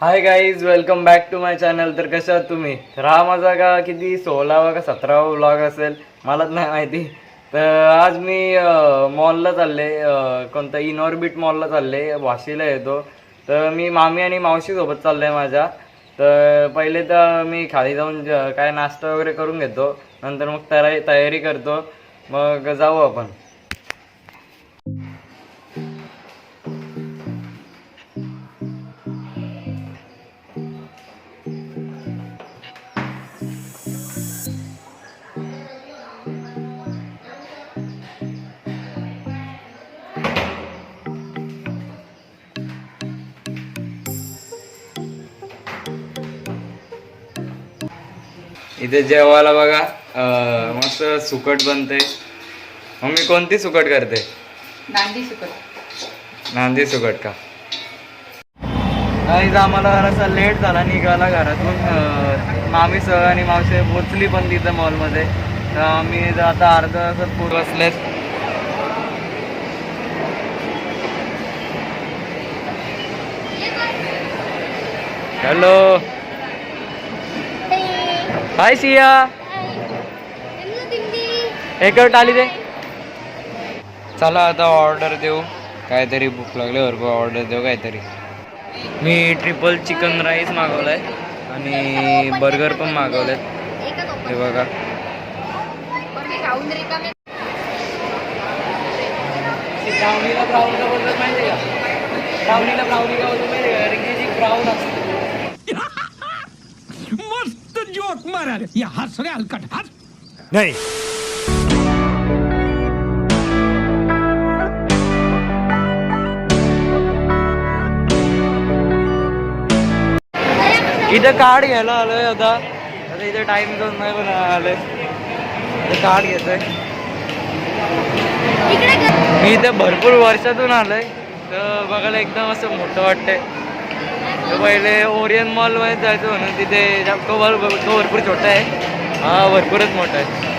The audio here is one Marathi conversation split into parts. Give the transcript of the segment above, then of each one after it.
High guys, welcome back to my channel. तर कशा आहात तुम्ही? तर हा माझा का किती 16वा का 17वा व्लॉग असेल, मलाच नाही माहिती. तर आज मी मॉलला चालले, कोणता इनऑर्बिट मॉलला चालले, वाशीला येतो. तर मी मामी आणि मावशीसोबत चाललो आहे माझ्या. तर पहिले तर मी खाली जाऊन काय नाश्ता वगैरे करून घेतो, नंतर मग तयारी करतो, मग जाऊ आपण. इथे जेवायला बघा मस्त सुकट बनते. मम्मी कोणती सुकट करते? नांदी सुकट. नांदी सुकट का? काहीच आम्हाला जरासा लेट झाला निघाला घरातून. मामी सह आणि मावशी पोचली पण तिथं मॉलमध्ये. तर आम्ही आता अर्धा तासात पूर बसलेत. हॅलो, हाय सिया. एक टाली दे. चला आता ऑर्डर देऊ काहीतरी, भूक लागल्यावर ऑर्डर देऊ काहीतरी. मी ट्रिपल चिकन राईस मागवलाय आणि बर्गर पण मागवलेत. हे बघा. ब्राउनीला ब्राऊन का बोलतात माहिती का? ब्राउनीला ब्राउनी का बोलतो माहिती का? रिंगीची ब्राऊन असते. मस्त जोक मारा रे. या हस रे हलकट हस. नाही इथं कार्ड घ्यायला आलोय. आता इथे टाइम घेऊन नाही पण आलोय. इथे कार्ड घेतोय. मी इथे भरपूर वर्षातून आलोय, तर बघायला एकदम असं मोठं वाटतंय. तर पहिले ओरियन मॉल मध्ये जायचं म्हणून तिथे तो भरपूर छोटा आहे. हा भरपूरच मोठा आहे.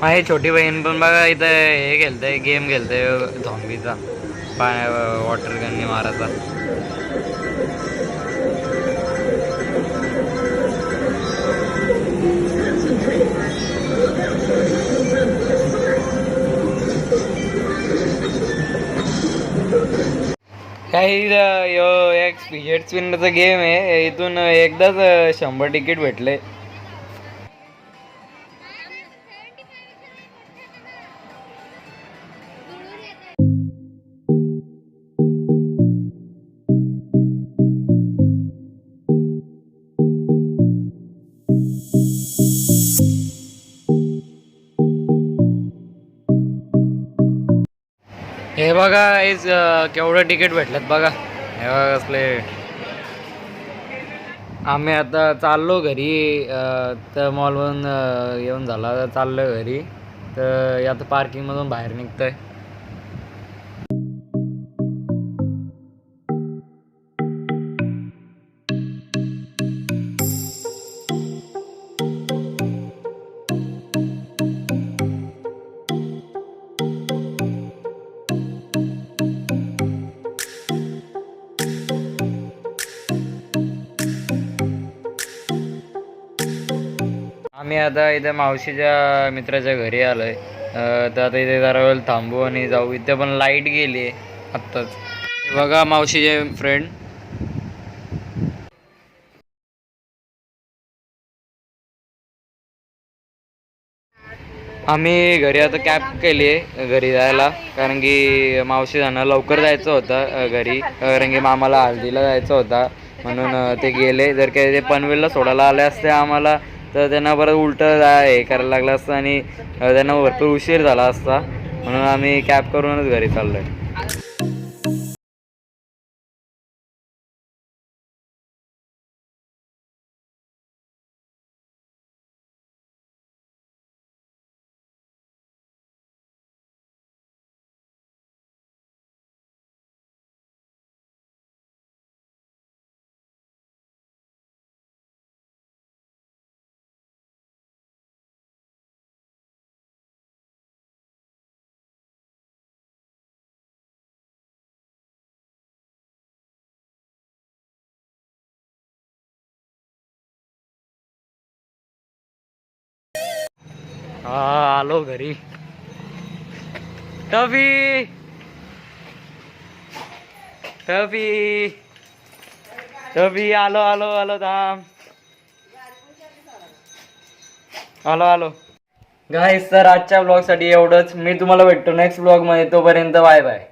माझी छोटी बहीण पण बघा इथं हे खेळते, गेम खेळते झॉम्बीचा, वॉटर गनने मारायचा. काही एक स्पिरिट स्पिनरचा गेम आहे. इथून एकदाच 100 तिकीट भेटले. हे बघा हेच केवढं तिकीट भेटलेत बघा. हे बघा कसले. आम्ही आता चाललो घरी. तर मॉलवरून येऊन झाला तर चाललो घरी. तर आता पार्किंगमधून बाहेर निघतोय. आम्ही आता इथे मावशीच्या मित्राच्या घरी आलोय. तर आता इथे जरा वेळ थांबू आणि जाऊ. इथे पण लाईट गेली आहे आत्ताच. बघा मावशीचे फ्रेंड. आम्ही घरी आता कॅब केली आहे घरी जायला. कारण की मावशी जाणं लवकर जायचं होतं घरी. कारण की मामाला हळदीला जायचं होता म्हणून ते गेले. जर काही ते पनवेलला सोडायला आले असते आम्हाला तर त्यांना परत उलटं हे करायला लागलं असतं आणि त्यांना भरपूर उशीर झाला असता. म्हणून आम्ही कॅब करूनच घरी चाललो आहे. हा आलो घरी. टफी टफी टफी आलो आलो आलो थांब. आलो आलो. गाईस तर आजच्या ब्लॉगसाठी एवढंच. मी तुम्हाला भेटतो नेक्स्ट ब्लॉगमध्ये. तोपर्यंत बाय बाय.